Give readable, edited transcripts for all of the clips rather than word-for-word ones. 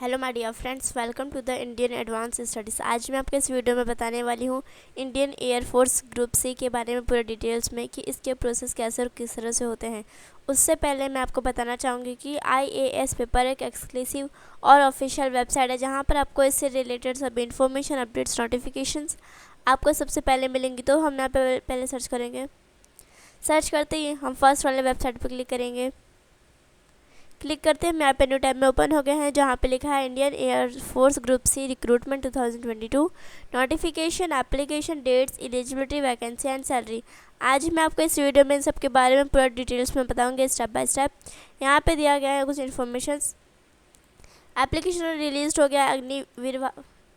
Hello my dear friends, welcome to the Indian advance studies. आज मैं आपको इस वीडियो में बताने वाली हूँ इंडियन एयरफोर्स ग्रुप सी के बारे में पूरे डिटेल्स में कि इसके प्रोसेस कैसे और किस तरह से होते हैं। उससे पहले मैं आपको बताना चाहूँगी कि IAS पेपर एक एक्सक्लूसिव और ऑफिशियल वेबसाइट है जहाँ पर आपको इससे रिलेटेड सभी इन्फॉर्मेशन, अपडेट्स, नोटिफिकेशंस आपको सबसे पहले मिलेंगी। तो हम यहाँ पे पहले सर्च करेंगे। सर्च करते ही हम फर्स्ट वाले वेबसाइट पर क्लिक करेंगे। क्लिक करते हैं, यहाँ पे न्यू टैब में ओपन हो गए हैं जहाँ पे लिखा है Indian air force group C recruitment 2022 notification, application dates, eligibility, vacancy and salary. आज मैं आपको इस वीडियो में इन सबके बारे में पूरा डिटेल्स में बताऊंगी स्टेप बाय स्टेप। यहाँ पे दिया गया है कुछ इन्फॉर्मेशन। एप्लीकेशन रिलीज हो गया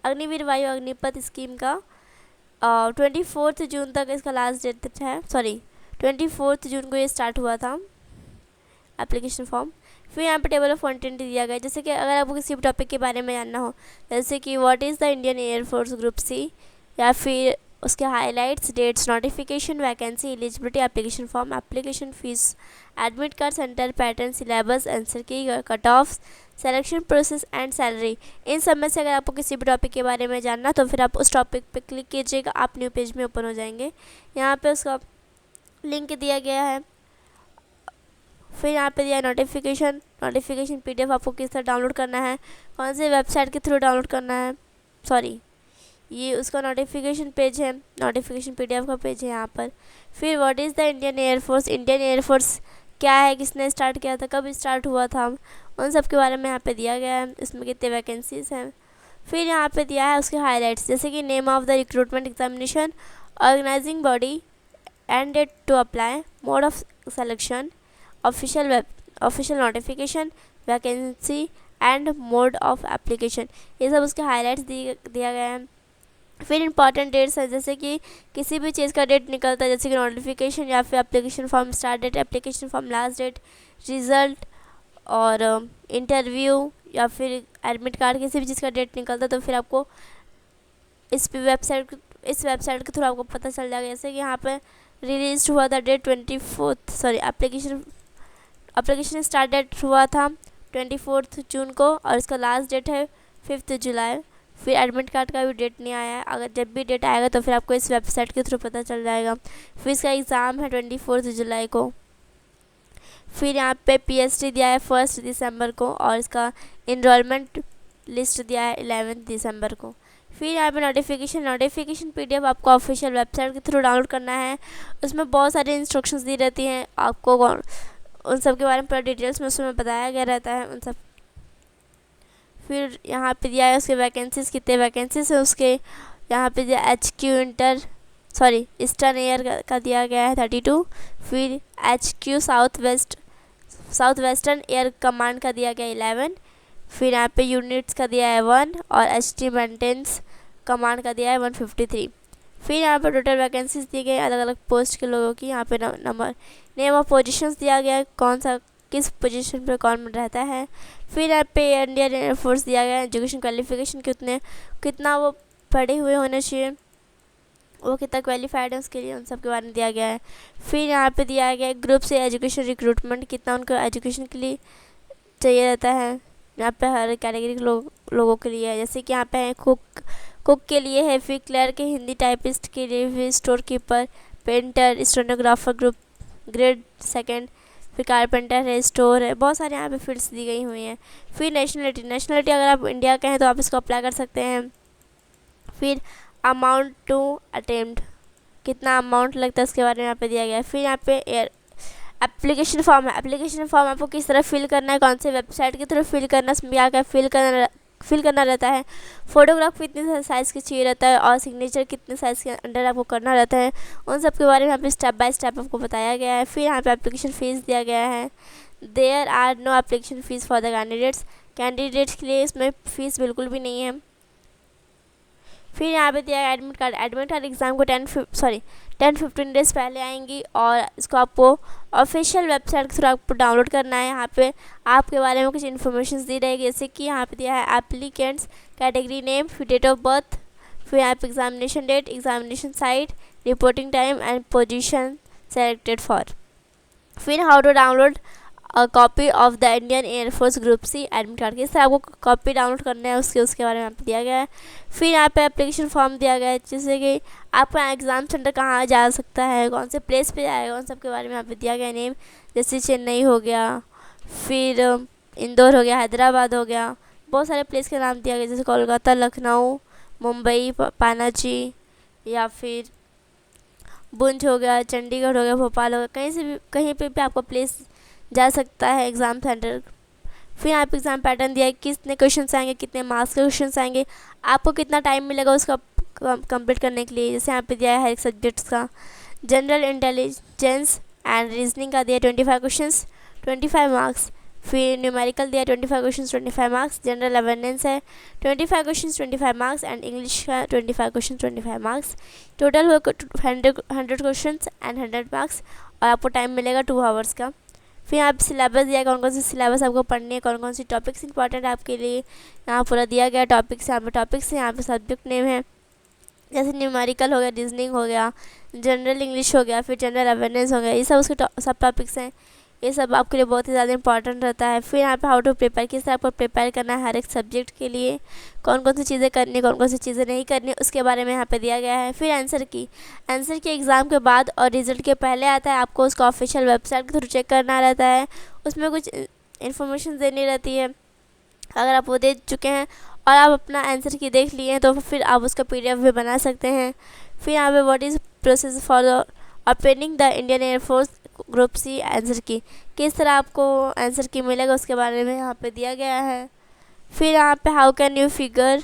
अग्निवीर वायु अग्निपथ स्कीम का 24 जून तक इसका लास्ट डेट है। 24 जून को ये स्टार्ट हुआ था एप्लीकेशन फॉर्म। फिर यहाँ पे टेबल ऑफ कंटेंट दिया गया है, जैसे कि अगर आपको किसी भी टॉपिक के बारे में जानना हो, जैसे कि what is the Indian air force group C, या फिर उसके highlights, dates, notification, vacancy, eligibility, application form, application fees, admit card, centre pattern, syllabus, answer key, cut off, selection process and salary. इन सब में से अगर आपको किसी भी टॉपिक के बारे में जानना तो फिर आप उस टॉपिक पे क्लिक कीजिएगा, आप न्यू पेज में ओपन हो जाएंगे। यहाँ पे उसका लिंक दिया गया है। फिर यहाँ पे दिया नोटिफिकेशन PDF आपको किस तरह डाउनलोड करना है, कौन से वेबसाइट के थ्रू डाउनलोड करना है। ये उसका नोटिफिकेशन पेज है, नोटिफिकेशन PDF का पेज है यहाँ पर। फिर what is the Indian air force क्या है, किसने स्टार्ट किया था, कब स्टार्ट हुआ था, उन सब के बारे में यहाँ पे दिया गया है। इसमें कितने वैकेंसीज हैं। फिर यहाँ पे दिया है उसके हाईलाइट्स, जैसे कि name of the recruitment examination, organising body and date to apply, mode of selection, official notification, vacancy and mode of application. ये सब उसके हाईलाइट्स दिया गया है। फिर इंपॉर्टेंट डेट्स है, जैसे कि किसी भी चीज़ का डेट निकलता है, जैसे कि नोटिफिकेशन या फिर application form start date, application form last date, result और इंटरव्यू या फिर एडमिट कार्ड, किसी भी चीज़ का डेट निकलता है तो फिर आपको इस वेबसाइट के थ्रू आपको पता चल जाएगा। जैसे कि यहाँ पे रिलीज हुआ था डेट 24 एप्लीकेशन स्टार्ट डेट हुआ था 24 जून को और इसका लास्ट डेट है 5 जुलाई। फिर एडमिट कार्ड का भी डेट नहीं आया है, अगर जब भी डेट आएगा तो फिर आपको इस वेबसाइट के थ्रू पता चल जाएगा। फिर इसका एग्ज़ाम है 24 जुलाई को। फिर यहाँ पे PST दिया है 1 दिसंबर को और इसका इनरोलमेंट लिस्ट दिया है 11 दिसंबर को। फिर यहाँ पे नोटिफिकेशन PDF आपको ऑफिशियल वेबसाइट के थ्रू डाउनलोड करना है। उसमें बहुत सारी इंस्ट्रक्शंस दी रहती हैं, आपको उन सब के बारे में पूरा डिटेल्स में उसमें बताया गया रहता है उन सब। फिर यहाँ पे दिया है उसके वैकेंसीज, कितने वैकेंसीज है उसके। यहाँ पे दिया ईस्टर्न एयर का दिया गया है 32। फिर HQ south western air command का दिया गया 11। फिर यहाँ पे यूनिट्स का दिया है 1 और HT मेंटेनेंस कमांड का दिया है 153। फिर यहाँ पर टोटल वैकेंसीज दी गई अलग अलग पोस्ट के लोगों की। यहाँ पे नंबर, नेम ऑफ पोजीशंस दिया गया है, कौन सा किस पोजीशन पे कौन रहता है। फिर यहाँ पे इंडियन एयरफोर्स दिया गया है, एजुकेशन क्वालिफिकेशन कितना वो पढ़े हुए होने चाहिए, वो कितना क्वालिफाइड है उसके लिए, उन सब के बारे में दिया गया है। फिर यहाँ पे दिया गया है ग्रुप से एजुकेशन रिक्रूटमेंट, कितना उनको एजुकेशन के लिए चाहिए रहता है। यहाँ पे हर कैटेगरी के लोगों के लिए है, जैसे कि यहाँ पे है कुक के लिए है, फिर क्लर्क, हिंदी टाइपिस्ट के लिए, फिर store keeper, painter, stenographer grade 2, फिर कारपेंटर है, स्टोर है, बहुत सारे यहाँ पे फील्ड्स दी गई हुई हैं। फिर नेशनलिटी अगर आप इंडिया के हैं तो आप इसको अप्लाई कर सकते हैं। फिर अमाउंट टू अटेम्प्ट, कितना अमाउंट लगता है उसके बारे में यहाँ पे दिया गया है। फिर यहाँ पे एप्लीकेशन फॉर्म है, एप्लीकेशन फॉर्म आपको किस तरह फिल करना है, कौन से वेबसाइट की तरफ फिल करना है, उसमें क्या क्या फिल करना रहता है, फोटोग्राफ कितने साइज़ की चाहिए रहता है और सिग्नेचर कितने साइज़ के अंडर आपको करना रहता है, उन सब के बारे में यहाँ पे स्टेप बाय स्टेप आपको बताया गया है। फिर यहाँ पे एप्लीकेशन फ़ीस दिया गया है। There are no application fees for the candidates के लिए इसमें फ़ीस बिल्कुल भी नहीं है। फिर यहाँ पे दिया है एडमिट कार्ड एग्ज़ाम को 10-15 डेज़ पहले आएंगी और इसको आपको ऑफिशियल वेबसाइट के थ्रू आपको डाउनलोड करना है। यहाँ पे आपके बारे में कुछ इन्फॉर्मेशन दी रहेगी, जैसे कि यहाँ पे दिया है एप्लीकेंट्स, कैटेगरी नेम, फिर डेट ऑफ बर्थ, फिर यहाँ पे examination date, examination site, reporting time and position selected for. फिर how to download copy of the Indian air force group C admit card, किस तरह आपको कॉपी डाउनलोड करना है उसके बारे में यहाँ पे दिया गया है। फिर यहाँ पे एप्लीकेशन फॉर्म दिया गया है, जैसे कि आपका एग्ज़ाम सेंटर कहाँ जा सकता है, कौन से प्लेस पे जाएगा, उन सब के बारे में यहाँ पे दिया गया है नेम, जैसे चेन्नई हो गया, फिर इंदौर हो गया, हैदराबाद हो गया, बहुत सारे प्लेस के नाम दिया गया, जैसे कोलकाता, लखनऊ, मुंबई, पानाजी, या फिर भुंज हो गया, चंडीगढ़ हो गया, भोपाल हो गया, कहीं पे भी आपका प्लेस जा सकता है एग्ज़ाम सेंटर। फिर यहाँ पे एग्ज़ाम पैटर्न दिया है, कितने क्वेश्चंस आएंगे, कितने मार्क्स के क्वेश्चंस आएंगे, आपको कितना टाइम मिलेगा उसका कंप्लीट करने के लिए। जैसे यहाँ पे दिया है हर एक सब्जेक्ट्स का, जनरल इंटेलिजेंस एंड रीजनिंग का दिया 25 क्वेश्चंस 25 मार्क्स। फिर न्यूमेरिकल दिया 25 क्वेश्चंस 25 मार्क्स, जनरल अवेयरनेस है 25 क्वेश्चंस 25 मार्क्स, एंड इंग्लिश का 25 क्वेश्चंस 25 मार्क्स। टोटल हो 100 क्वेश्चंस एंड 100 मार्क्स, और आपको टाइम मिलेगा 2 आवर्स का। फिर यहाँ पे सिलेबस दिया है, कौन कौन सी सिलेबस आपको पढ़नी है, कौन कौन सी टॉपिक्स इंपॉर्टेंट है आपके लिए, यहाँ पूरा दिया गया टॉपिक्स। यहाँ पे टॉपिक्स है, यहाँ पे सब्जेक्ट नेम है, जैसे न्यूमेरिकल हो गया, रीजनिंग हो गया, जनरल इंग्लिश हो गया, फिर जनरल अवेयरनेस हो गया, ये सब उसके सब टॉपिक्स हैं। ये सब आपके लिए बहुत ही ज़्यादा इंपॉर्टेंट रहता है। फिर यहाँ पे हाउ टू प्रिपेयर, किस तरह आपको प्रिपेयर करना है हर एक सब्जेक्ट के लिए, कौन कौन सी चीज़ें करनी, कौन कौन सी चीज़ें नहीं करनी, उसके बारे में यहाँ पे दिया गया है। फिर आंसर की एग्ज़ाम के बाद और रिज़ल्ट के पहले आता है, आपको उसका ऑफिशियल वेबसाइट के थ्रू चेक करना रहता है, उसमें कुछ इन्फॉर्मेशन देनी रहती है। अगर आप वो दे चुके हैं और आप अपना आंसर की देख लिए हैं तो फिर आप उसका PDF भी बना सकते हैं। फिर यहाँ पे what is process for obtaining the Indian air force group C answer key, किस तरह आपको आंसर की मिलेगा उसके बारे में यहाँ पे दिया गया है। फिर यहाँ पे how can you figure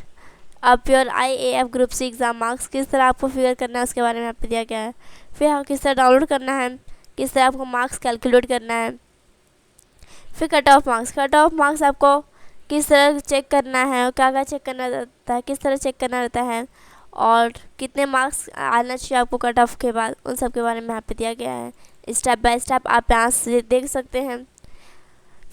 up your IAF group C exam marks, किस तरह आपको फिगर करना है उसके बारे में यहाँ पे दिया गया है। फिर हाँ किस तरह डाउनलोड करना है, किस तरह आपको मार्क्स कैलकुलेट करना है। फिर कट ऑफ मार्क्स आपको किस तरह चेक करना है, क्या क्या चेक करना रहता है, किस तरह चेक करना रहता है, और कितने मार्क्स आना चाहिए आपको कट ऑफ के बाद, उन सब के बारे में यहाँ पे दिया गया है। स्टेप बाय स्टेप आप यहाँ से देख सकते हैं।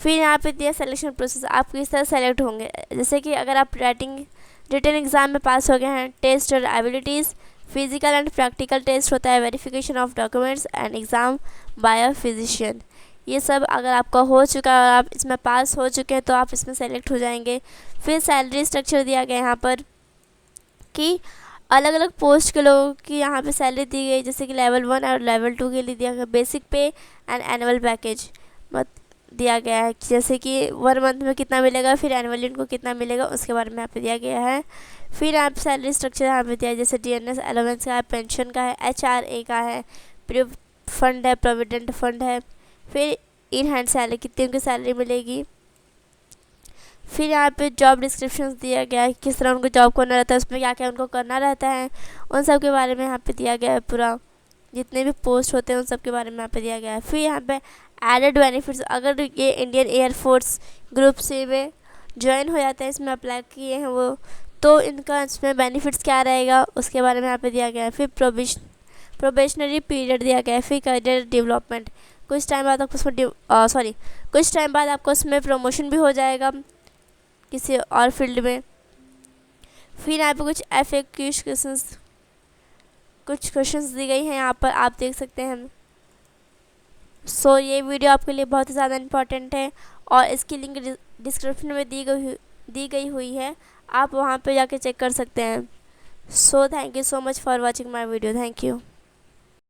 फिर यहाँ पे दिया सिलेक्शन प्रोसेस, आप किस तरह सेलेक्ट होंगे, जैसे कि अगर आप रिटन एग्ज़ाम में पास हो गए हैं, टेस्ट और abilities, physical and practical test होता है, verification of documents and exam by a physician, ये सब अगर आपका हो चुका है और आप इसमें पास हो चुके हैं तो आप इसमें सेलेक्ट हो जाएंगे। फिर सैलरी स्ट्रक्चर दिया गया यहाँ पर कि अलग अलग पोस्ट के लोगों की यहाँ पे सैलरी दी गई, जैसे कि लेवल 1 और लेवल 2 के लिए दिया गया बेसिक पे एंड एनुअल पैकेज दिया गया है, जैसे कि 1 मंथ में कितना मिलेगा, फिर एनुअली उनको कितना मिलेगा उसके बारे में यहाँ पे दिया गया है। फिर यहाँ पे सैलरी स्ट्रक्चर यहाँ पे दिया है, जैसे DNS अलाउंस का है, पेंशन का है, HRA का है, फंड है, प्रोविडेंट फंड है, फिर इन हैंड सैलरी कितनी उनकी सैलरी मिलेगी। फिर यहाँ पे जॉब डिस्क्रिप्शन दिया गया है, किस तरह उनको जॉब करना रहता है, उसमें क्या क्या उनको करना रहता है, उन सब के बारे में यहाँ पे दिया गया है। पूरा जितने भी पोस्ट होते हैं उन सब के बारे में यहाँ पे दिया गया है। फिर यहाँ पे एडेड बेनिफिट्स, अगर ये इंडियन एयरफोर्स ग्रुप सी में ज्वाइन हो जाते हैं, इसमें अप्लाई किए हैं वो, तो इनका इसमें बेनिफिट्स क्या रहेगा उसके बारे में यहाँ पे दिया गया है। फिर प्रोबेशनरी पीरियड दिया गया है। फिर करियर डेवलपमेंट, कुछ टाइम बाद आपको उसमें प्रमोशन भी हो जाएगा किसी और फील्ड में। फिर यहाँ पे कुछ क्वेश्चंस दी गई हैं, यहाँ पर आप देख सकते हैं। ये वीडियो आपके लिए बहुत ही ज़्यादा इम्पॉर्टेंट है और इसकी लिंक डिस्क्रिप्शन में दी गई हुई है, आप वहाँ पे जाके चेक कर सकते हैं। Thank you so much for watching my video. Thank you.